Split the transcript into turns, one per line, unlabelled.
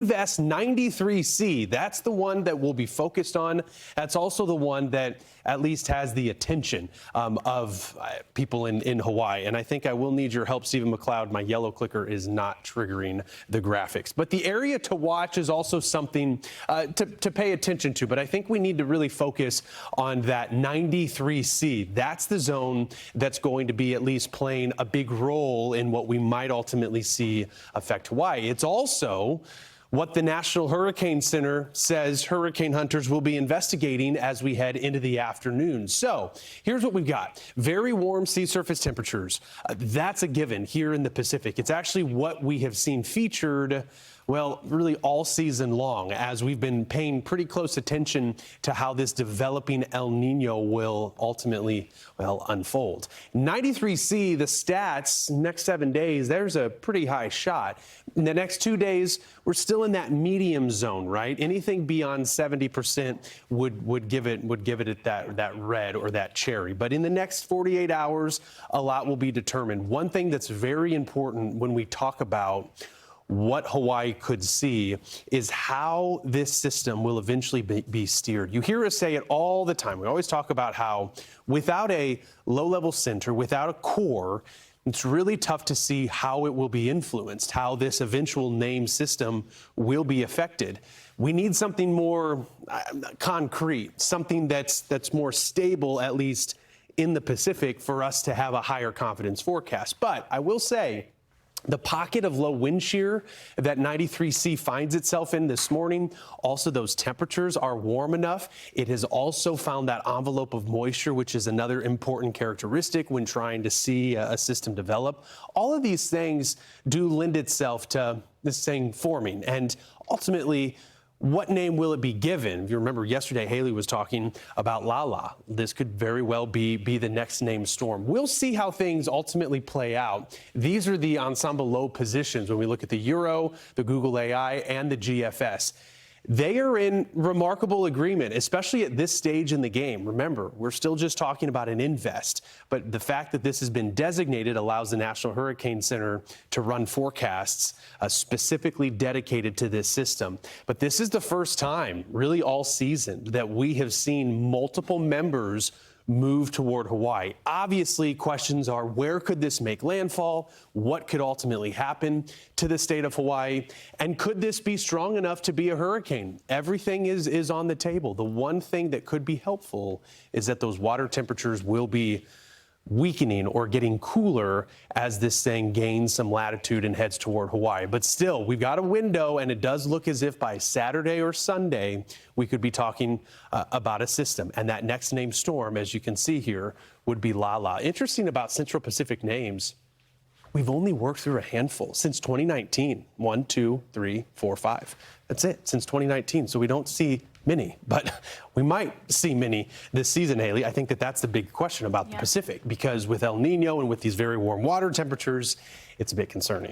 Vest 93C, that's the one that we'll be focused on. That's also the one that at least has the attention of people in Hawaii. And I think I will need your help, Stephen McLeod. My yellow clicker is not triggering the graphics. But the area to watch is also something to pay attention to. But I think we need to really focus on that 93C. That's the zone that's going to be at least playing a big role in what we might ultimately see affect Hawaii. It's also what the National Hurricane Center says hurricane hunters will be investigating as we head into the afternoon. So here's what we've got. Very warm sea surface temperatures. That's a given here in the Pacific. It's actually what we have seen featured, well, really all season long, as we've been paying pretty close attention to how this developing El Nino will ultimately, well, unfold. 93C, the stats, next 7 days, there's a pretty high shot. In the next 2 days, we're still in that medium zone, right? Anything beyond 70% would give it that red or that cherry. But in the next 48 hours, a lot will be determined. One thing that's very important when we talk about what Hawaii could see is how this system will eventually be steered. You hear us say it all the time. We always talk about how without a low-level center, without a core, it's really tough to see how it will be influenced, how this eventual name system will be affected. We need something more concrete, something that's more stable, at least in the Pacific, for us to have a higher confidence forecast. But I will say, the pocket of low wind shear that 93C finds itself in this morning, also those temperatures are warm enough. It has also found that envelope of moisture, which is another important characteristic when trying to see a system develop. All of these things do lend itself to this thing forming, and ultimately, what name will it be given? If you remember yesterday, Haley was talking about Lala. This could very well be the next named storm. We'll see how things ultimately play out. These are the ensemble low positions when we look at the Euro, the Google AI, and the GFS. They are in remarkable agreement, especially at this stage in the game. Remember, we're still just talking about an invest, but the fact that this has been designated allows the National Hurricane Center to run forecasts specifically dedicated to this system. But this is the first time, really all season, that we have seen multiple members move toward Hawaii. Obviously, questions are, where could this make landfall? What could ultimately happen to the state of Hawaii? And could this be strong enough to be a hurricane? Everything is on the table. The one thing that could be helpful is that those water temperatures will be weakening or getting cooler as this thing gains some latitude and heads toward Hawaii. But still, we've got a window, and it does look as if by Saturday or Sunday, we could be talking about a system. And that next named storm, as you can see here, would be Lala. Interesting about Central Pacific names. We've only worked through a handful since 2019. 1, 2, 3, 4, 5. That's it, since 2019. So we don't see many, but we might see many this season, Haley. I think that's the big question about the Pacific, because with El Nino and with these very warm water temperatures, it's a bit concerning.